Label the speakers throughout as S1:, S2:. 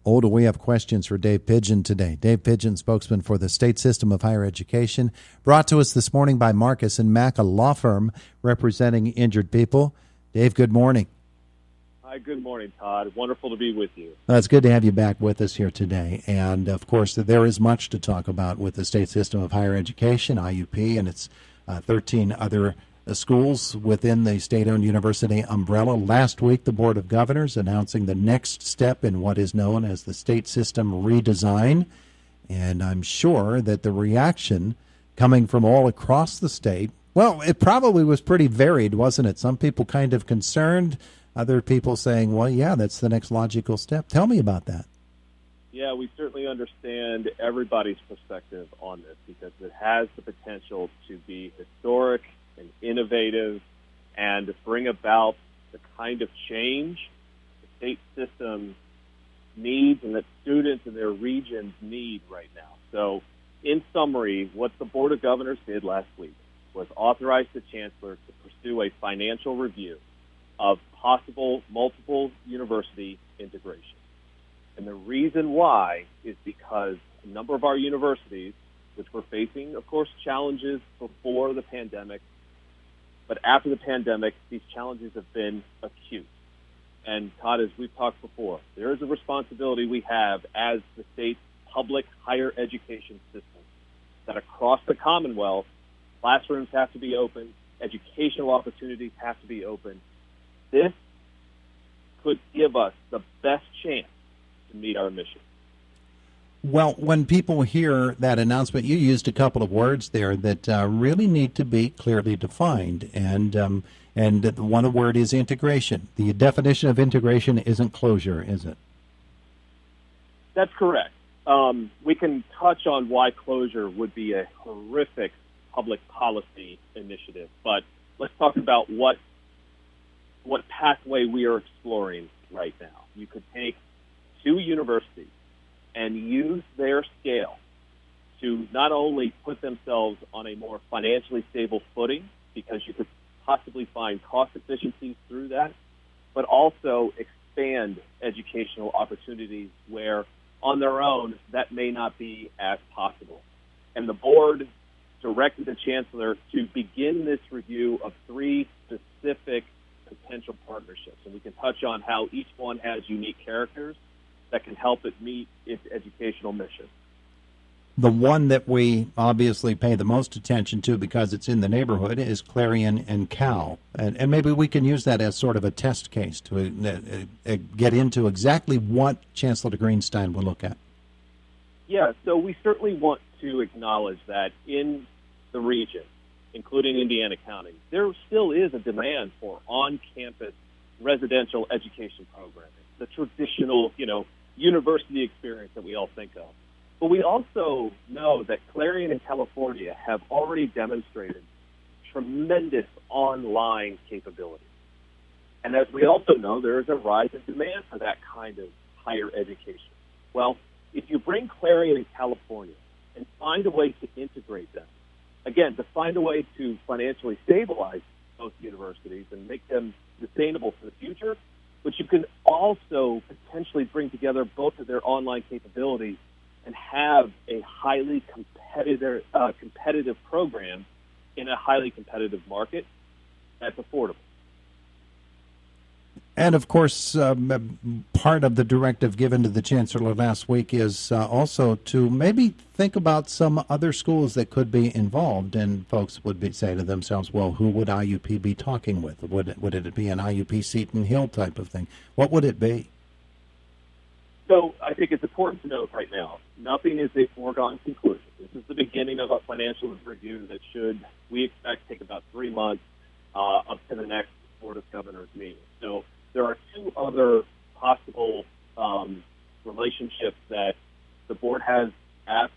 S1: Oh, do we have questions for Dave Pidgeon today? Dave Pidgeon, spokesman for the State System of Higher Education, brought to us this morning by Marcus and Mack, a law firm representing injured people. Dave, good morning.
S2: Hi, good morning, Todd. Wonderful to be with you.
S1: It's good to have you back with us here today. And, of course, there is much to talk about with the State System of Higher Education, IUP, and its 13 other schools within the state-owned university umbrella. Last week, the Board of Governors announcing the next step in what is known as the State System Redesign. And I'm sure that the reaction coming from all across the state, well, it probably was pretty varied, wasn't it? Some people kind of concerned, other people saying, well, yeah, that's the next logical step. Tell me about that.
S2: Yeah, we certainly understand everybody's perspective on this because it has the potential to be historic and innovative and to bring about the kind of change the state system needs and that students in their regions need right now. So in summary, what the Board of Governors did last week was authorize the Chancellor to pursue a financial review of possible multiple university integration. And the reason why is because a number of our universities, which were facing, of course, challenges before the pandemic, but after the pandemic, these challenges have been acute. And Todd, as we've talked before, there is a responsibility we have as the state's public higher education system that across the Commonwealth, classrooms have to be open, educational opportunities have to be open. This could give us the best chance to meet our mission.
S1: Well, when people hear that announcement, you used a couple of words there that really need to be clearly defined, and one word is integration. The definition of integration isn't closure, is it?
S2: That's correct. We can touch on why closure would be a horrific public policy initiative, but let's talk about what pathway we are exploring right now. You could take two universities and use their scale to not only put themselves on a more financially stable footing, because you could possibly find cost efficiencies through that, but also expand educational opportunities where on their own that may not be as possible. And the board directed the Chancellor to begin this review of three specific potential partnerships. And we can touch on how each one has unique characters that can help it meet its educational mission.
S1: The one that we obviously pay the most attention to because it's in the neighborhood is Clarion and Cal. And maybe we can use that as sort of a test case to get into exactly what Chancellor Greenstein will look at.
S2: Yeah, so we certainly want to acknowledge that in the region, including Indiana County, there still is a demand for on-campus residential education programming, the traditional, university experience that we all think of. But we also know that Clarion and California have already demonstrated tremendous online capability. And as we also know, there is a rise in demand for that kind of higher education. Well, if you bring Clarion and California and find a way to integrate them, again, to find a way to financially stabilize both universities and make them sustainable for the future, but you can also potentially bring together both of their online capabilities and have a highly competitive program in a highly competitive market that's affordable.
S1: And, of course, part of the directive given to the Chancellor last week is also to maybe think about some other schools that could be involved. And folks would say to themselves, well, who would IUP be talking with? Would it be an IUP Seton Hill type of thing? What would it be?
S2: So I think it's important to note right now, nothing is a foregone conclusion. This is the beginning of a financial review that should, we expect, take about 3 months up to the next Board of Governors meeting. So there are two other possible relationships that the board has asked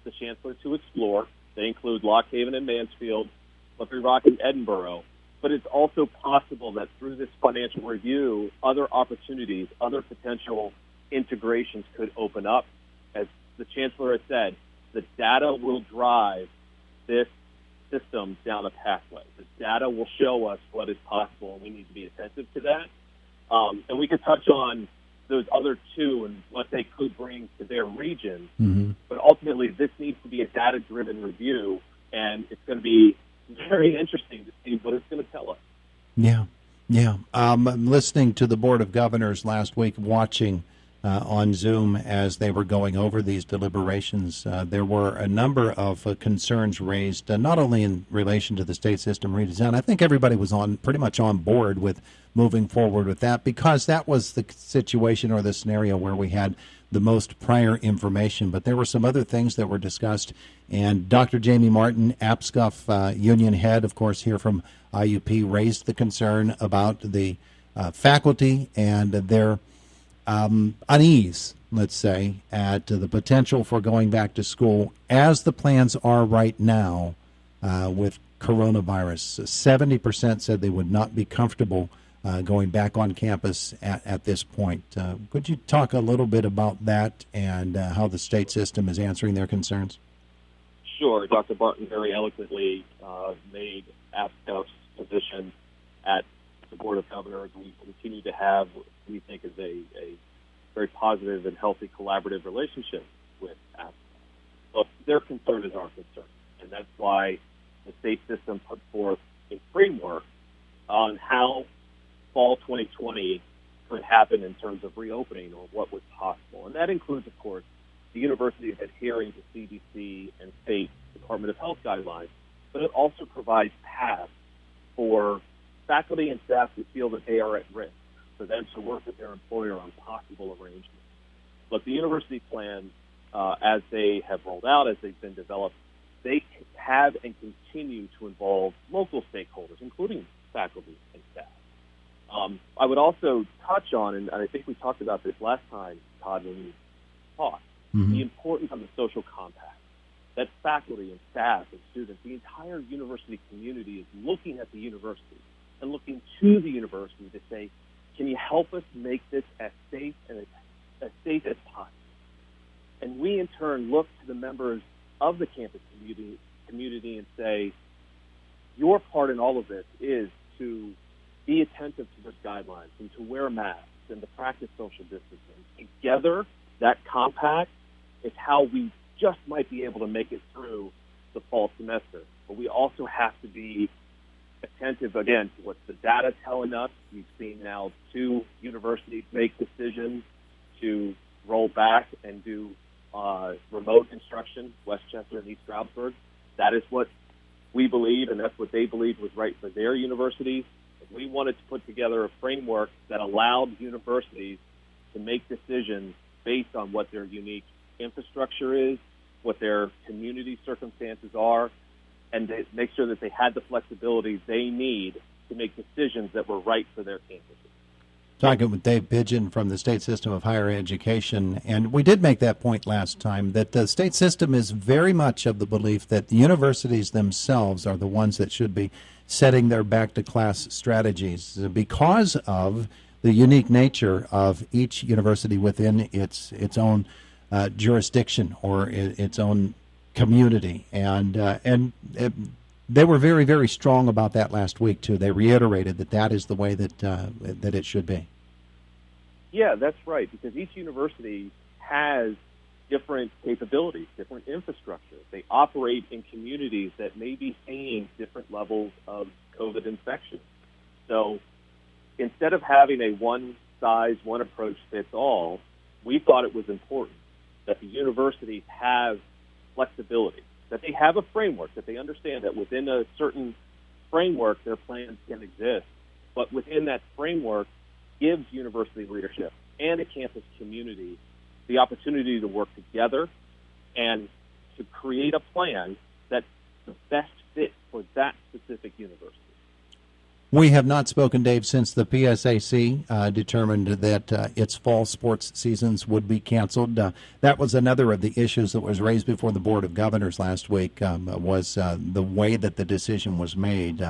S2: the Chancellor to explore. They include Lock Haven and Mansfield, Slippery Rock and Edinburgh. But it's also possible that through this financial review, other opportunities, other potential integrations could open up. As the Chancellor has said, the data will drive this system down a pathway. The data will show us what is possible, and we need to be attentive to that. And we could touch on those other two and what they could bring to their region.
S1: Mm-hmm.
S2: But ultimately, this needs to be a data-driven review, and it's going to be very interesting to see what it's going to tell us.
S1: Yeah, yeah. I'm listening to the Board of Governors last week, watching on Zoom as they were going over these deliberations. There were a number of concerns raised, not only in relation to the state system redesign. I think everybody was pretty much on board with moving forward with that, because that was the situation or the scenario where we had the most prior information. But there were some other things that were discussed, and Dr. Jamie Martin, APSCUF union head, of course, here from IUP, raised the concern about the faculty and their unease, let's say, at the potential for going back to school as the plans are right now with coronavirus. 70% said they would not be comfortable going back on campus at this point. Could you talk a little bit about that and how the state system is answering their concerns?
S2: Sure. Dr. Barton very eloquently made APSCUF's position at the Board of Governors. We continue to have what we think is a very positive and healthy collaborative relationship with APSCUF. But their concern is our concern, and that's why the state system put forth a framework on how fall 2020 could happen in terms of reopening or what was possible. And that includes, of course, the universities adhering to CDC and state Department of Health guidelines, but it also provides paths for faculty and staff who feel that they are at risk for them to work with their employer on possible arrangements. But the university plans, as they have rolled out, as they've been developed, they have and continue to involve local stakeholders, including faculty and staff. I would also touch on, and I think we talked about this last time, Todd, when we talked, the importance of the social compact. That faculty and staff and students, the entire university community is looking at the university and looking to the university to say, can you help us make this as safe and as safe as possible? And we, in turn, look to the members of the campus community and say, your part in all of this is to be attentive to those guidelines and to wear masks and to practice social distancing. Together, that compact is how we just might be able to make it through the fall semester. But we also have to be attentive, again, to what's the data telling us. We've seen now 2 universities make decisions to roll back and do remote instruction, Westchester and East Stroudsburg. That is what we believe, and that's what they believed was right for their universities. We wanted to put together a framework that allowed universities to make decisions based on what their unique infrastructure is, what their community circumstances are, and to make sure that they had the flexibility they need to make decisions that were right for their campuses.
S1: Talking with Dave Pidgeon from the State System of Higher Education, and we did make that point last time, that the state system is very much of the belief that the universities themselves are the ones that should be setting their back-to-class strategies because of the unique nature of each university within its own jurisdiction or its own community. And they were very, very strong about that last week, too. They reiterated that that is the way that it should be.
S2: Yeah, that's right, because each university has different capabilities, different infrastructure. They operate in communities that may be seeing different levels of COVID infection. So instead of having a one-size, one-approach-fits-all, we thought it was important that the universities have flexibility, that they have a framework, that they understand that within a certain framework their plans can exist, but within that framework gives university leadership and a campus community the opportunity to work together and to create a plan that's the best fit for that specific university.
S1: We have not spoken, Dave, since the PSAC determined that its fall sports seasons would be canceled. That was another of the issues that was raised before the Board of Governors last week, was the way that the decision was made.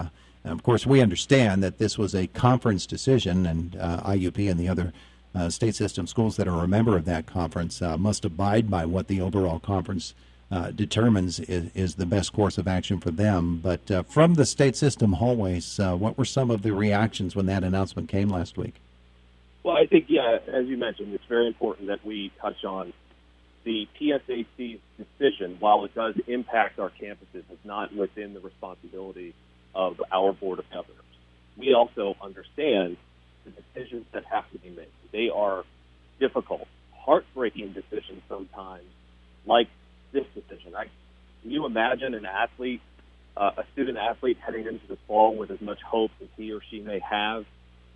S1: Of course, we understand that this was a conference decision, and IUP and the other state system schools that are a member of that conference must abide by what the overall conference determines is the best course of action for them. But from the state system hallways, what were some of the reactions when that announcement came last week?
S2: Well, I think, yeah, as you mentioned, it's very important that we touch on the PSAC's decision. While it does impact our campuses, it's not within the responsibility of our Board of Governors. We also understand the decisions that have to be made. They are difficult, heartbreaking decisions sometimes, like this decision. Can you imagine an athlete, a student athlete heading into the fall with as much hope as he or she may have,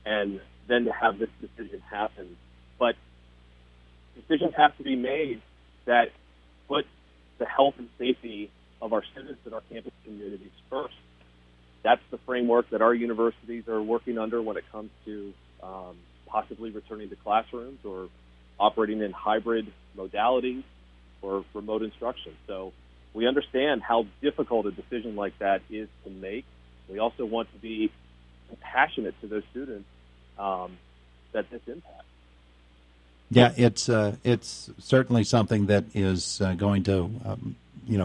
S2: and then to have this decision happen? But decisions have to be made that put the health and safety of our students and our campus communities first. That's the framework that our universities are working under when it comes to possibly returning to classrooms or operating in hybrid modalities or remote instruction. So we understand how difficult a decision like that is to make. We also want to be compassionate to those students that this impacts.
S1: Yeah, it's certainly something that is going to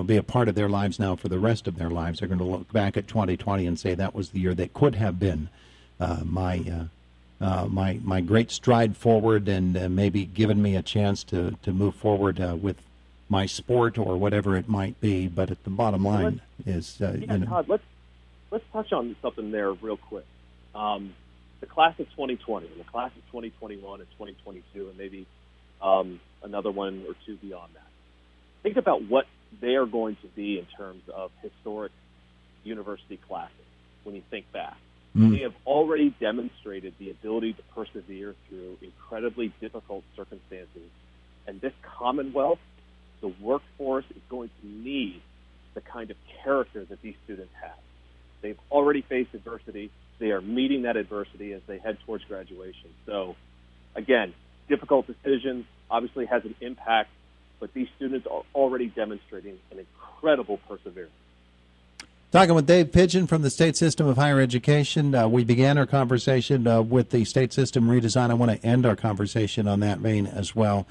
S1: be a part of their lives now for the rest of their lives. They're going to look back at 2020 and say that was the year that could have been my great stride forward, and maybe given me a chance to move forward with my sport or whatever it might be. But at the bottom line
S2: Todd, let's touch on something there real quick. The class of 2020 and the class of 2021 and 2022, and maybe another one or two beyond that. Think about what they are going to be in terms of historic university classes when you think back. They have already demonstrated the ability to persevere through incredibly difficult circumstances. And this Commonwealth, the workforce, is going to need the kind of character that these students have. They've already faced adversity. They are meeting that adversity as they head towards graduation. So, again, difficult decision obviously has an impact, but these students are already demonstrating an incredible perseverance.
S1: Talking with Dave Pidgeon from the State System of Higher Education. We began our conversation with the State System Redesign. I want to end our conversation on that vein as well.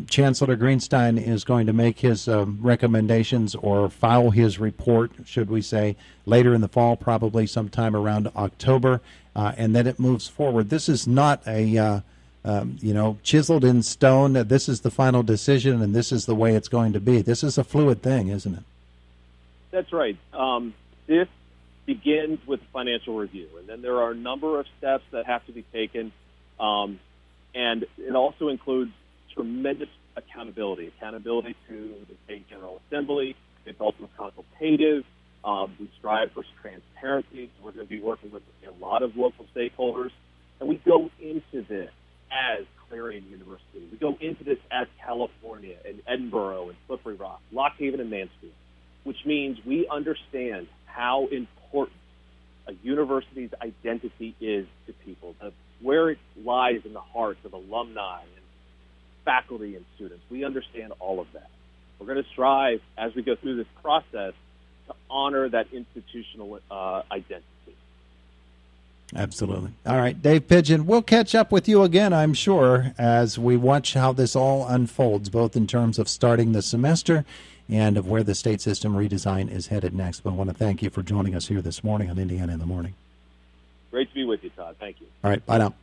S1: Chancellor Greenstein is going to make his recommendations or file his report, should we say, later in the fall, probably sometime around October, and then it moves forward. This is not a chiseled in stone. This is the final decision, and this is the way it's going to be. This is a fluid thing, isn't it?
S2: That's right. This begins with financial review, and then there are a number of steps that have to be taken, and it also includes tremendous accountability to the State General Assembly. It's also consultative. We strive for transparency. We're going to be working with a lot of local stakeholders, and we go into this as Clarion University. We go into this as California and Edinburgh and Slippery Rock, Lock Haven and Mansfield, which means we understand how important a university's identity is to people, where it lies in the hearts of alumni and faculty and students. We understand all of that. We're going to strive, as we go through this process, to honor that institutional identity.
S1: Absolutely. All right, Dave Pidgeon, we'll catch up with you again, I'm sure, as we watch how this all unfolds, both in terms of starting the semester and of where the State System Redesign is headed next. But I want to thank you for joining us here this morning on Indiana in the Morning.
S2: Great to be with you, Todd. Thank you.
S1: All right, bye now.